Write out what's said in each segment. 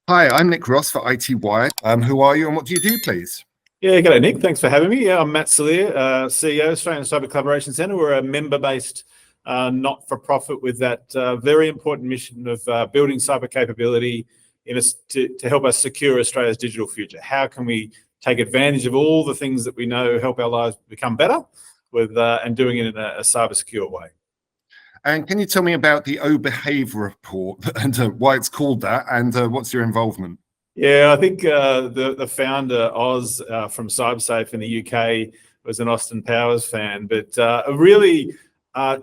Hi, I'm Nick Ross for IT Wired. Who are you and what do you do, please? Yeah, g'day Nick. Thanks for having me. Yeah, I'm Matt Salir, CEO, Australian Cyber Collaboration Centre. We're a member-based not-for-profit with that very important mission of building cyber capability to help us secure Australia's digital future. How can we take advantage of all the things that we know help our lives become better and doing it in a cyber secure way? And can you tell me about the O Behave report and why it's called that and what's your involvement? Yeah, I think the founder, Oz, from CyberSafe in the UK, was an Austin Powers fan, but really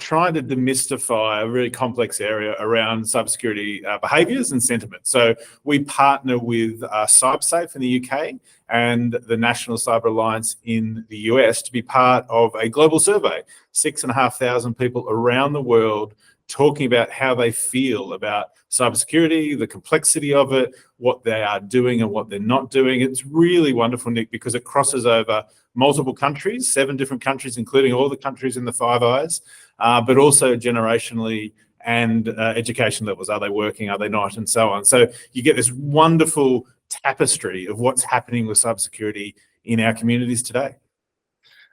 trying to demystify a really complex area around cybersecurity behaviours and sentiment. So we partner with CyberSafe in the UK and the National Cyber Alliance in the US to be part of a global survey, 6,500 people around the world talking about how they feel about cybersecurity, the complexity of it, what they are doing and what they're not doing. It's really wonderful, Nick, because it crosses over multiple countries, 7 different countries, including all the countries in the Five Eyes, but also generationally and education levels. Are they working? Are they not? And so on. So you get this wonderful tapestry of what's happening with cybersecurity in our communities today.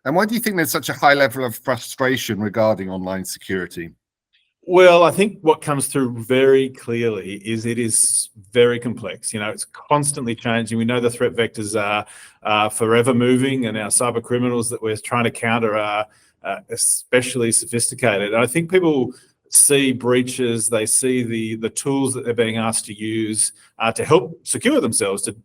And why do you think there's such a high level of frustration regarding online security? Well, I think what comes through very clearly is it is very complex. You know, it's constantly changing. We know the threat vectors are forever moving, and our cyber criminals that we're trying to counter are especially sophisticated. And I think people see breaches, they see the tools that they're being asked to use to help secure themselves, to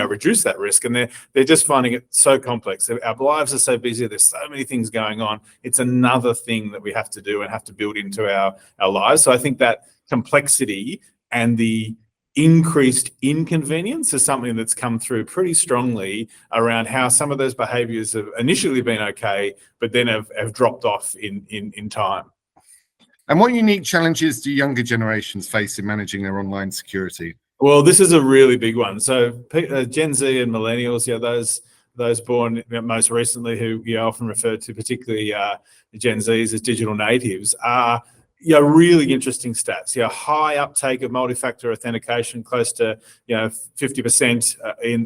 reduce that risk, and they're just finding it so complex. Our lives are so busy, there's so many things going on. It's another thing that we have to do and have to build into our lives. So I think that complexity and the increased inconvenience is something that's come through pretty strongly around how some of those behaviours have initially been okay, but then have dropped off in time. And what unique challenges do younger generations face in managing their online security? Well, this is a really big one. So Gen Z and millennials, those born most recently, who you often refer to, particularly Gen Zs as digital natives, are really interesting stats. High uptake of multi-factor authentication, close to 50%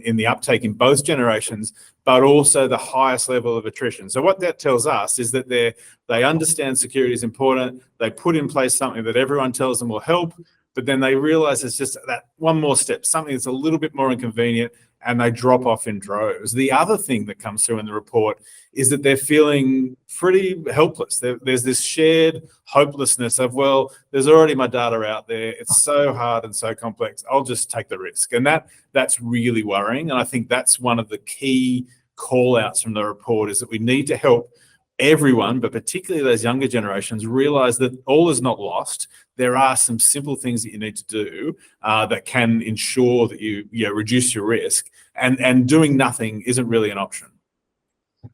in the uptake in both generations, but also the highest level of attrition. So what that tells us is that they understand security is important. They put in place something that everyone tells them will help, but then they realize it's just that one more step, something that's a little bit more inconvenient, and they drop off in droves. The other thing that comes through in the report is that they're feeling pretty helpless. There's this shared hopelessness of, well, there's already my data out there. It's so hard and so complex. I'll just take the risk. And that's really worrying. And I think that's one of the key call outs from the report, is that we need to help everyone, but particularly those younger generations, realize that all is not lost. There are some simple things that you need to do that can ensure that you reduce your risk, and doing nothing isn't really an option.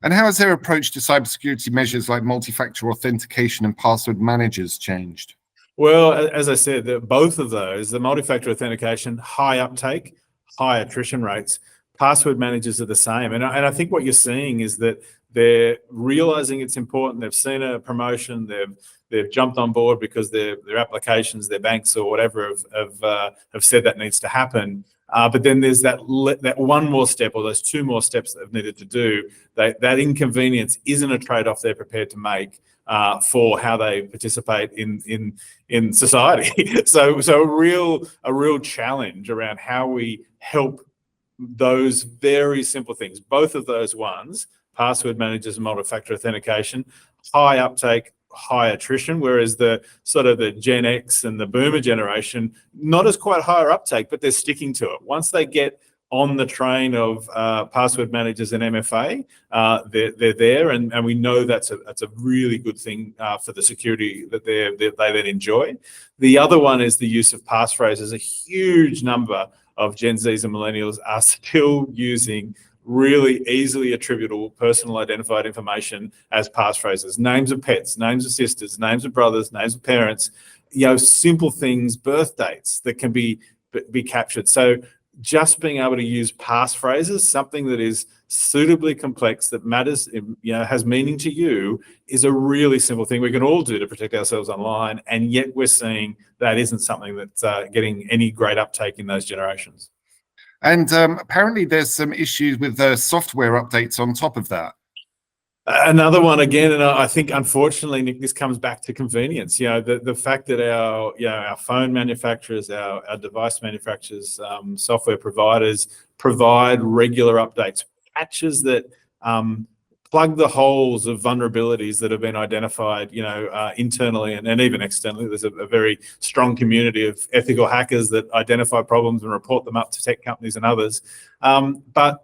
And how has their approach to cybersecurity measures like multi-factor authentication and password managers changed? Well, as I said, both of those, the multi-factor authentication, high uptake, high attrition rates. Password managers are the same. And I think what you're seeing is that they're realizing it's important. They've seen a promotion. They've jumped on board because their applications, their banks or whatever have said that needs to happen. But then there's that one more step, or those 2 more steps that they've needed to do. That inconvenience isn't a trade-off they're prepared to make for how they participate in society. So a real challenge around how we help those very simple things. Both of those ones, password managers and multi-factor authentication, high uptake, high attrition, whereas the sort of the Gen X and the Boomer generation, not as quite higher uptake, but they're sticking to it. Once they get on the train of password managers and MFA, they're there, and we know that's a really good thing for the security that they then enjoy. The other one is the use of passphrases. A huge number of Gen Zs and millennials are still using really easily attributable personal identified information as passphrases. Names of pets, names of sisters, names of brothers, names of parents, simple things, birth dates that can be captured. So just being able to use passphrases, something that is suitably complex, that matters, has meaning to you, is a really simple thing we can all do to protect ourselves online. And yet we're seeing that isn't something that's getting any great uptake in those generations. And apparently there's some issues with the software updates on top of that. Another one again, and I think unfortunately, Nick, this comes back to convenience. The fact that our phone manufacturers, our device manufacturers, software providers provide regular updates, patches that plug the holes of vulnerabilities that have been identified, internally and even externally. There's a very strong community of ethical hackers that identify problems and report them up to tech companies and others. But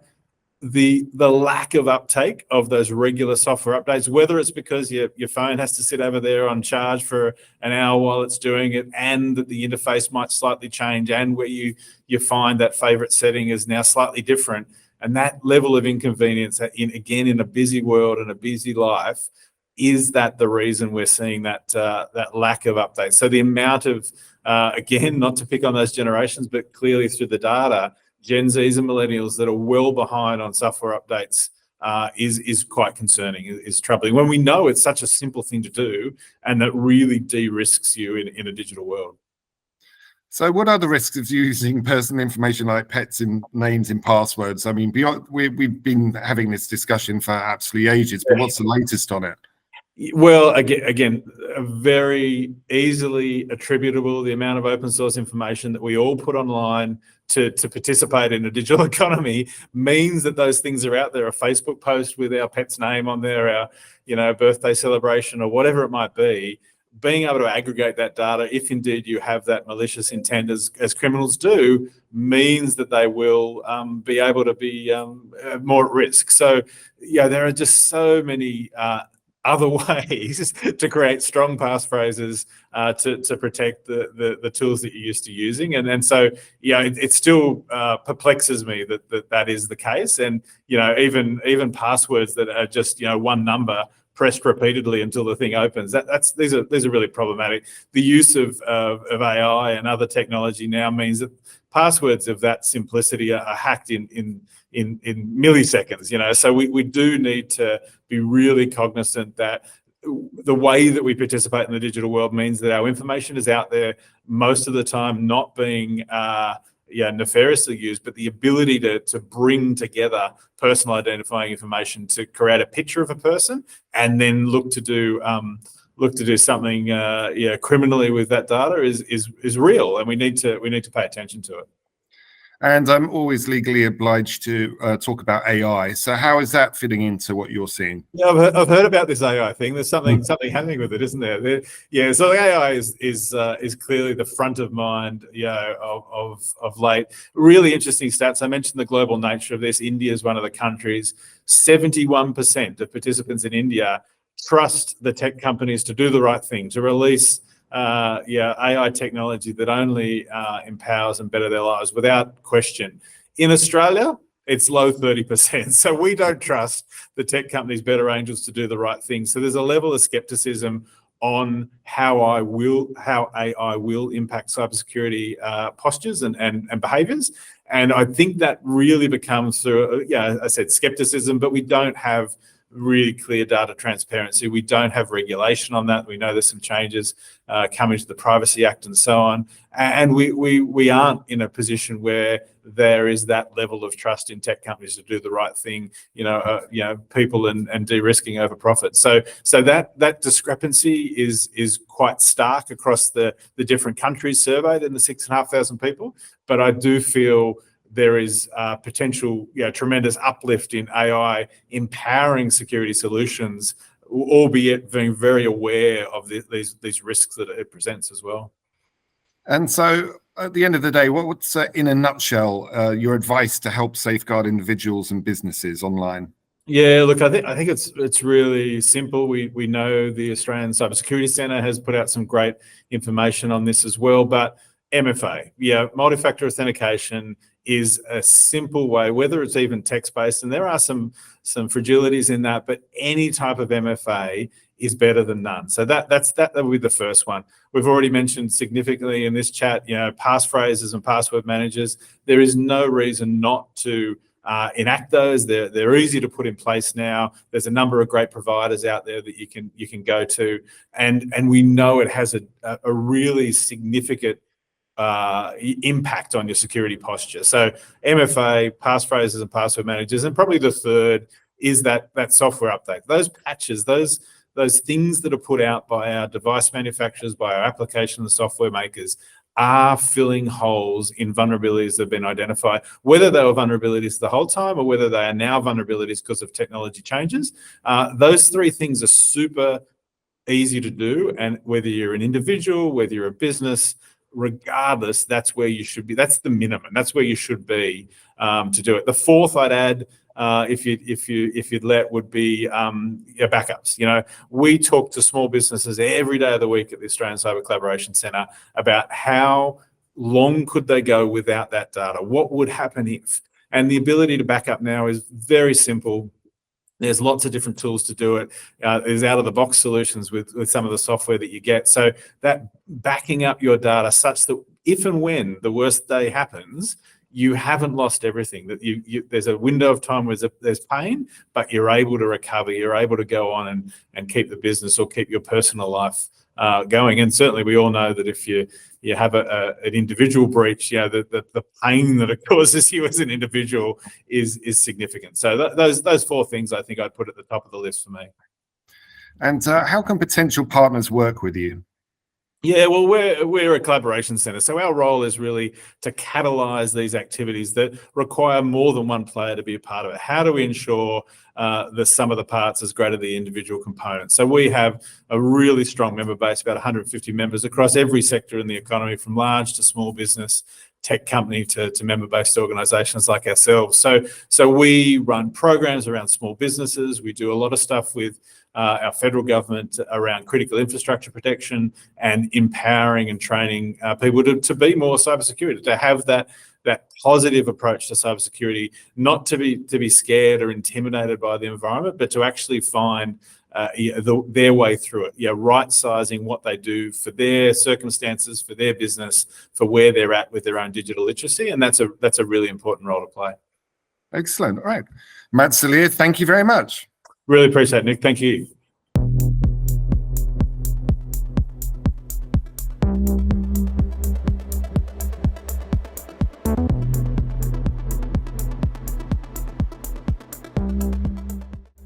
the lack of uptake of those regular software updates, whether it's because your phone has to sit over there on charge for an hour while it's doing it, and that the interface might slightly change, and where you find that favorite setting is now slightly different, and that level of inconvenience in a busy world and a busy life, is that the reason we're seeing that lack of updates? So the amount of again, not to pick on those generations, but clearly through the data, Gen Zs and millennials that are well behind on software updates is quite concerning, is troubling, when we know it's such a simple thing to do and that really de-risks you in a digital world. So what are the risks of using personal information like pets in names and passwords? I mean, we've been having this discussion for absolutely ages, but what's the latest on it? Well, again, very easily attributable, the amount of open source information that we all put online to participate in a digital economy means that those things are out there. A Facebook post with our pet's name on there, our birthday celebration or whatever it might be, being able to aggregate that data, if indeed you have that malicious intent as criminals do, means that they will be able to be more at risk. So, there are just so many other ways to create strong passphrases to protect the tools that you're used to using, and so it still perplexes me that is the case, and even passwords that are just one number pressed repeatedly until the thing opens. These are really problematic. The use of AI and other technology now means that passwords of that simplicity are hacked in milliseconds. So we do need to be really cognizant that the way that we participate in the digital world means that our information is out there most of the time, not being nefariously used, but the ability to bring together personal identifying information to create a picture of a person and then look to do something criminally with that data is real, and we need to pay attention to it. And I'm always legally obliged to talk about AI. So how is that fitting into what you're seeing? Yeah, I've heard about this AI thing. There's something happening with it, isn't there? So the AI is clearly the front of mind, of late. Really interesting stats. I mentioned the global nature of this. India is one of the countries. 71% of participants in India trust the tech companies to do the right thing, to release AI technology that only empowers and better their lives without question. In Australia, it's low 30%. So we don't trust the tech companies, better angels, to do the right thing. So there's a level of skepticism on how AI will impact cybersecurity postures and behaviours. And I think that really becomes through, I said skepticism, but we don't have really clear data transparency. We don't have regulation on that. We know there's some changes coming to the Privacy Act and so on. And we aren't in a position where there is that level of trust in tech companies to do the right thing, people and de-risking over profit. So that discrepancy is quite stark across the different countries surveyed in the 6,500 people. But I do feel there is potential, tremendous uplift in AI empowering security solutions, albeit being very aware of these risks that it presents as well. And so, at the end of the day, what's in a nutshell your advice to help safeguard individuals and businesses online? Yeah, look, I think it's really simple. We know the Australian Cybersecurity Centre has put out some great information on this as well, but MFA, multi-factor authentication is a simple way, whether it's even text-based, and there are some fragilities in that, but any type of MFA is better than none. So that would be the first one. We've already mentioned significantly in this chat, passphrases and password managers. There is no reason not to enact those. They're easy to put in place now. There's a number of great providers out there that you can go to, and we know it has a really significant impact on your security posture. So MFA, passphrases and password managers, and probably the third is that software update. Those patches, those things that are put out by our device manufacturers, by our application and software makers, are filling holes in vulnerabilities that have been identified, whether they were vulnerabilities the whole time or whether they are now vulnerabilities because of technology changes. Those three things are super easy to do, and whether you're an individual, whether you're a business, regardless, that's where you should be. That's the minimum. That's where you should be to do it. The fourth I'd add, if you'd let, would be your backups. You know, we talk to small businesses every day of the week at the Australian Cyber Collaboration Centre about how long could they go without that data? What would happen if? And the ability to back up now is very simple. There's lots of different tools to do it. There's out-of-the-box solutions with some of the software that you get. So that backing up your data such that if and when the worst day happens, you haven't lost everything. That there's a window of time where there's pain, but you're able to recover. You're able to go on and keep the business or keep your personal life going. And certainly, we all know that if you have an individual breach, you know, the pain that it causes you as an individual is significant. So those four things I think I'd put at the top of the list for me. And how can potential partners work with you? Yeah, well, we're a collaboration centre, so our role is really to catalyse these activities that require more than one player to be a part of it. How do we ensure the sum of the parts is greater than the individual components? So we have a really strong member base, about 150 members across every sector in the economy, from large to small business, tech company to member-based organisations like ourselves. So we run programs around small businesses. We do a lot of stuff with our federal government around critical infrastructure protection and empowering and training people to be more cybersecurity, to have that positive approach to cybersecurity, not to be scared or intimidated by the environment, but to actually find their way through it. Right-sizing what they do for their circumstances, for their business, for where they're at with their own digital literacy, and that's a really important role to play. Excellent. All right, Matt Cilliers, thank you very much. Really appreciate it, Nick. Thank you.